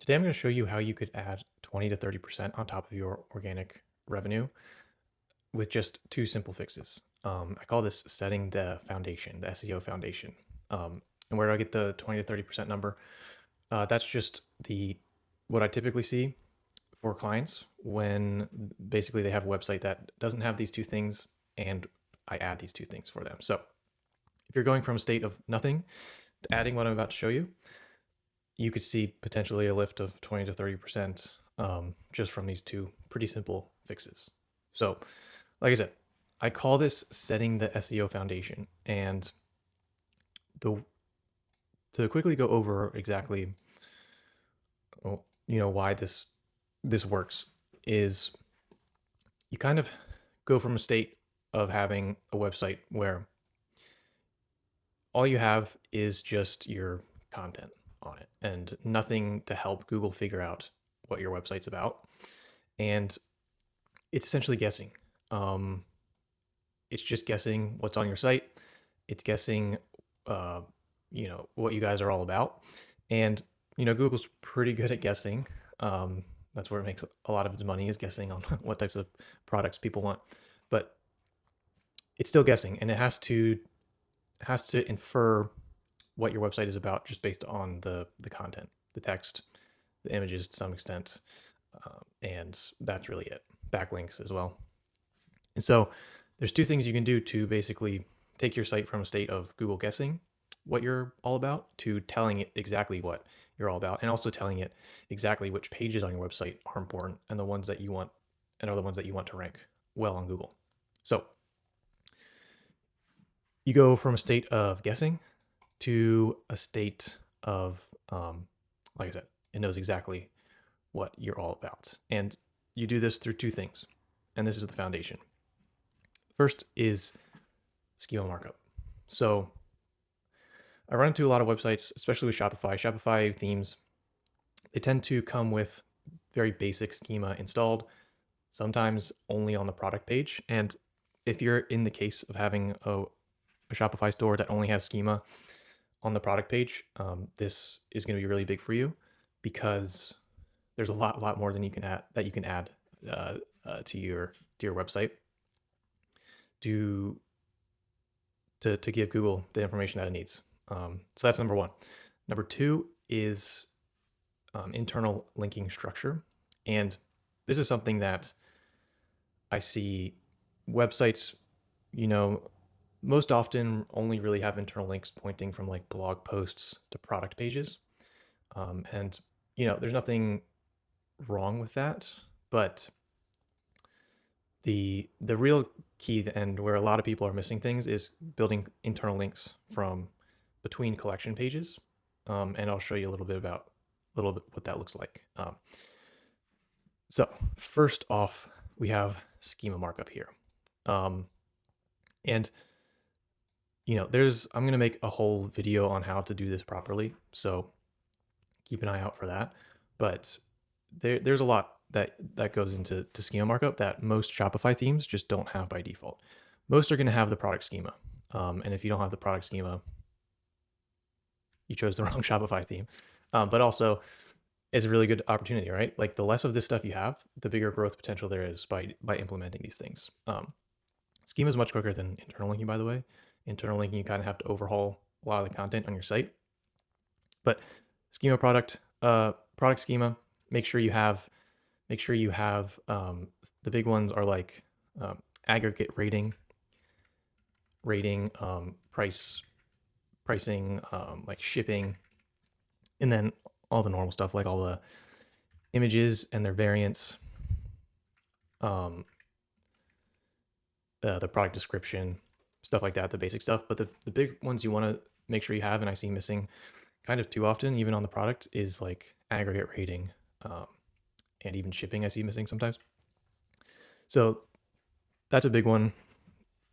Today I'm going to show you how you could add 20 to 30% on top of your organic revenue with just two simple fixes. I call this setting the foundation, the SEO foundation. And where do I get the 20 to 30% number? That's just what I typically see for clients when basically they have a website that doesn't have these two things and I add these two things for them. So if you're going from a state of nothing to adding what I'm about to show you, you could see potentially a lift of 20 to 30% just from these two pretty simple fixes. So, like I said, I call this setting the SEO foundation. And to quickly go over exactly, why this works is you kind of go from a state of having a website where all you have is just your content on it and nothing to help Google figure out what your website's about. And it's essentially guessing. It's just guessing what's on your site. It's guessing, what you guys are all about. And, Google's pretty good at guessing. That's where it makes a lot of its money, is guessing on what types of products people want. But it's still guessing, and it has to infer what your website is about just based on the content, the text, the images to some extent, and that's really it. Backlinks as well. And so there's two things you can do to basically take your site from a state of Google guessing what you're all about to telling it exactly what you're all about, and also telling it exactly which pages on your website are important and the ones that you want and are the ones that you want to rank well on Google. So you go from a state of guessing to a state of, like I said, it knows exactly what you're all about. And you do this through two things, and this is the foundation. First is schema markup. So I run into a lot of websites, especially with Shopify themes. They tend to come with very basic schema installed, sometimes only on the product page. And if you're in the case of having a Shopify store that only has schema on the product page, this is going to be really big for you because there's a lot more than you can add to your website to give Google the information that it needs. So that's number one. Number two is internal linking structure, and this is something that I see websites, most often only really have internal links pointing from like blog posts to product pages. And, there's nothing wrong with that, but the real key and where a lot of people are missing things is building internal links from between collection pages. And I'll show you a little bit what that looks like. So first off, we have schema markup here. And I'm going to make a whole video on how to do this properly. So keep an eye out for that. But there's a lot that goes into schema markup that most Shopify themes just don't have by default. Most are going to have the product schema. And if you don't have the product schema, you chose the wrong Shopify theme. But also it's a really good opportunity, right? Like the less of this stuff you have, the bigger growth potential there is by implementing these things. Schema is much quicker than internal linking, by the way. Internal linking, you kind of have to overhaul a lot of the content on your site. But schema product schema, make sure you have the big ones are like aggregate rating, pricing, like shipping, and then all the normal stuff like all the images and their variants, the product description, stuff like that, the basic stuff. But the big ones you want to make sure you have, and I see missing kind of too often, even on the product, is like aggregate rating, and even shipping I see missing sometimes. So that's a big one.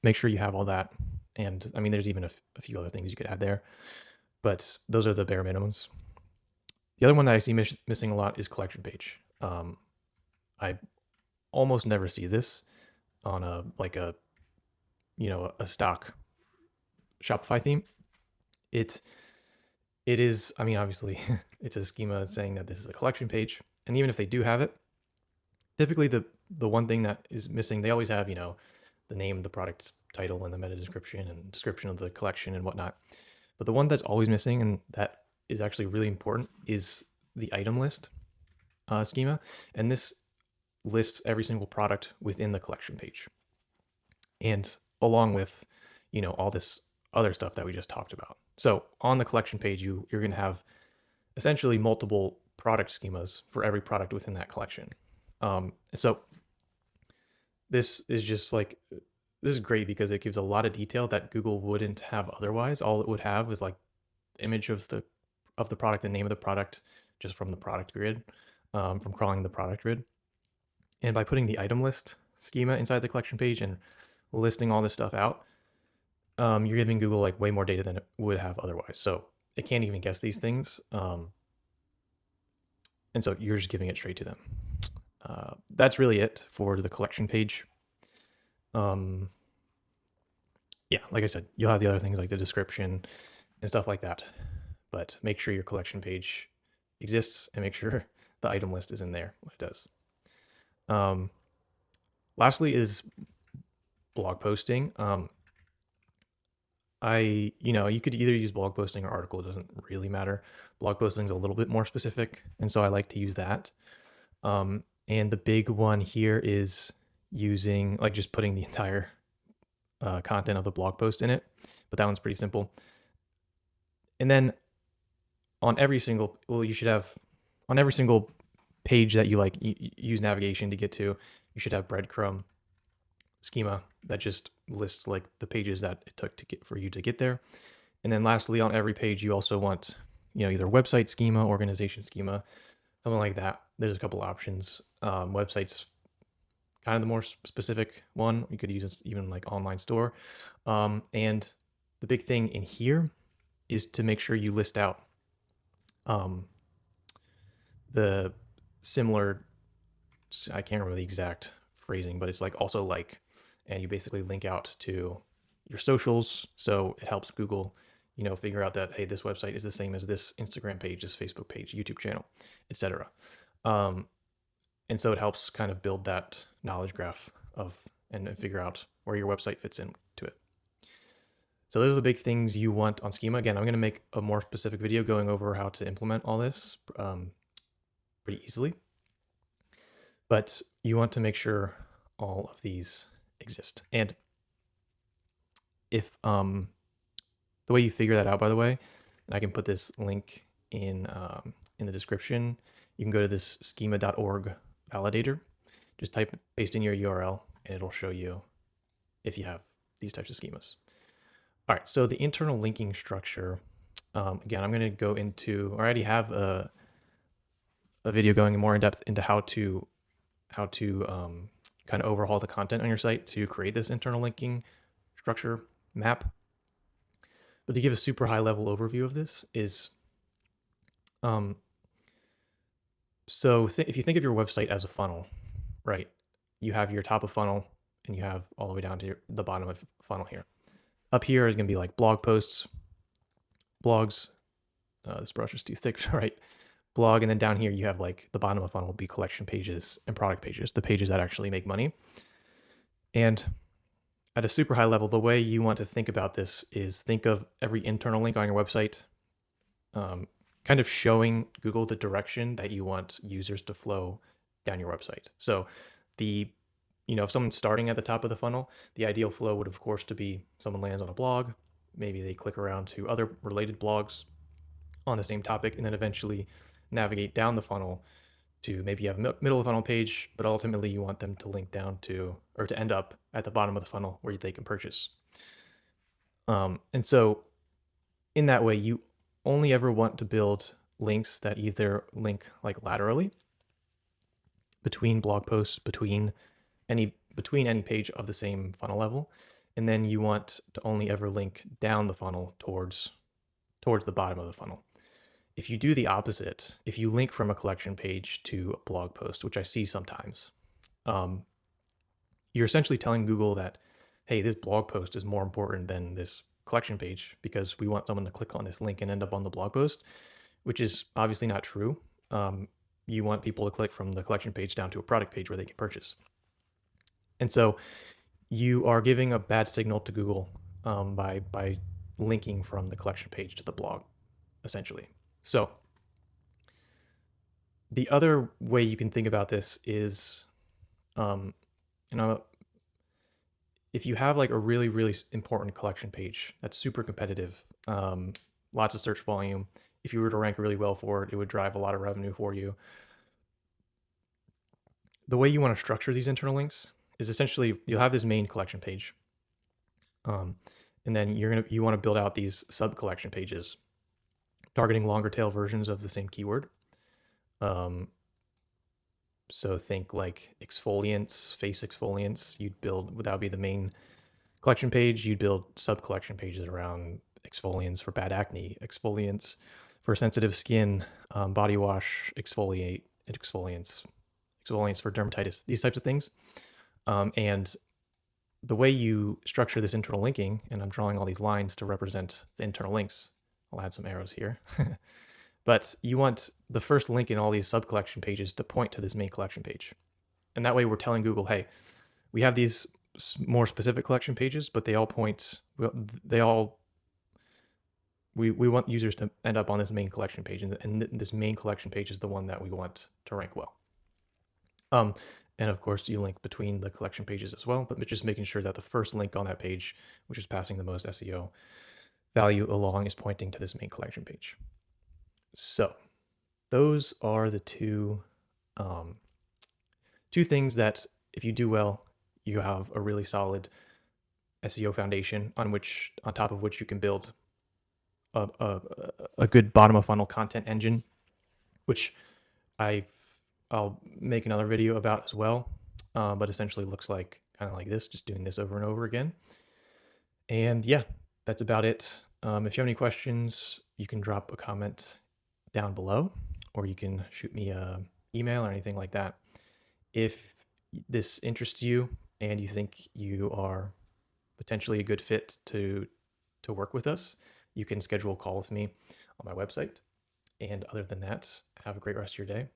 Make sure you have all that. And I mean, there's even a few other things you could add there, but those are the bare minimums. The other one that I see missing a lot is collection page. I almost never see this on a stock Shopify theme. It is, I mean, obviously it's a schema saying that this is a collection page. And even if they do have it, typically the one thing that is missing, they always have, the name, the product title, and the meta description and description of the collection and whatnot. But the one that's always missing, and that is actually really important, is the item list schema. And this lists every single product within the collection page. And along with, all this other stuff that we just talked about. So on the collection page, you're going to have essentially multiple product schemas for every product within that collection. So this is great because it gives a lot of detail that Google wouldn't have otherwise. All it would have is like the image of the product, the name of the product, just from the product grid, from crawling the product grid. And by putting the item list schema inside the collection page and listing all this stuff out, you're giving Google like way more data than it would have otherwise. So it can't even guess these things. And so you're just giving it straight to them. That's really it for the collection page. Yeah, like I said, you'll have the other things like the description and stuff like that. But make sure your collection page exists and make sure the item list is in there when it does. Lastly is blog posting. You could either use blog posting or article. It doesn't really matter. Blog posting is a little bit more specific, and so I like to use that. And the big one here is using just putting the entire content of the blog post in it, but that one's pretty simple. And then on every single, you should have on every single page that you use navigation to get to, you should have breadcrumb schema that just lists like the pages that it took for you to get there. And then lastly, on every page, you also want, either website schema, organization schema, something like that. There's a couple options. Websites, kind of the more specific one. You could use even like online store. And the big thing in here is to make sure you list out the similar, I can't remember the exact phrasing, but it's like also like, and you basically link out to your socials. So it helps Google, figure out that, hey, this website is the same as this Instagram page, this Facebook page, YouTube channel, etc. And so it helps kind of build that knowledge graph and figure out where your website fits into it. So those are the big things you want on schema. Again, I'm going to make a more specific video going over how to implement all this pretty easily. But you want to make sure all of these exist. And if the way you figure that out, by the way, and I can put this link in the description, you can go to this schema.org validator. Just paste in your URL and it'll show you if you have these types of schemas. All right, so the internal linking structure, again, I'm going to go into, I already have a video going more in depth into how to kind of overhaul the content on your site to create this internal linking structure map. But to give a super high level overview of this is, so if you think of your website as a funnel, right? You have your top of funnel and you have all the way down to the bottom of funnel here. Up here is going to be like blog posts, blogs. This brush is too thick, right? Blog, and then down here you have like the bottom of funnel will be collection pages and product pages, the pages that actually make money. And at a super high level, the way you want to think about this is think of every internal link on your website kind of showing Google the direction that you want users to flow down your website. So if someone's starting at the top of the funnel, the ideal flow would, of course, to be someone lands on a blog, maybe they click around to other related blogs on the same topic, and then eventually navigate down the funnel to maybe you have a middle of the funnel page, but ultimately you want them to link down to, or to end up at the bottom of the funnel where they can purchase. And so in that way, you only ever want to build links that either link like laterally between blog posts, between any page of the same funnel level. And then you want to only ever link down the funnel towards the bottom of the funnel. If you do the opposite, if you link from a collection page to a blog post, which I see sometimes, you're essentially telling Google that, hey, this blog post is more important than this collection page because we want someone to click on this link and end up on the blog post, which is obviously not true. You want people to click from the collection page down to a product page where they can purchase. And so you are giving a bad signal to Google by linking from the collection page to the blog, essentially. So the other way you can think about this is, if you have like a really, really important collection page that's super competitive, lots of search volume, if you were to rank really well for it, it would drive a lot of revenue for you. The way you want to structure these internal links is essentially you'll have this main collection page, and then you want to build out these sub collection pages, targeting longer tail versions of the same keyword. So think like exfoliants, face exfoliants. That would be the main collection page. You'd build sub collection pages around exfoliants for bad acne, exfoliants for sensitive skin, body wash, exfoliants for dermatitis, these types of things. And the way you structure this internal linking, and I'm drawing all these lines to represent the internal links. I'll add some arrows here. But you want the first link in all these sub collection pages to point to this main collection page. And that way we're telling Google, hey, we have these more specific collection pages, but they all point, we want users to end up on this main collection page. And this main collection page is the one that we want to rank well. And of course you link between the collection pages as well, but just making sure that the first link on that page, which is passing the most SEO value along, is pointing to this main collection page. So those are the two things that if you do well, you have a really solid SEO foundation on top of which you can build a good bottom of funnel content engine, which I'll make another video about as well. But essentially looks like kind of like this, just doing this over and over again. And yeah, that's about it. If you have any questions, you can drop a comment down below, or you can shoot me an email or anything like that. If this interests you and you think you are potentially a good fit to work with us, you can schedule a call with me on my website. And other than that, have a great rest of your day.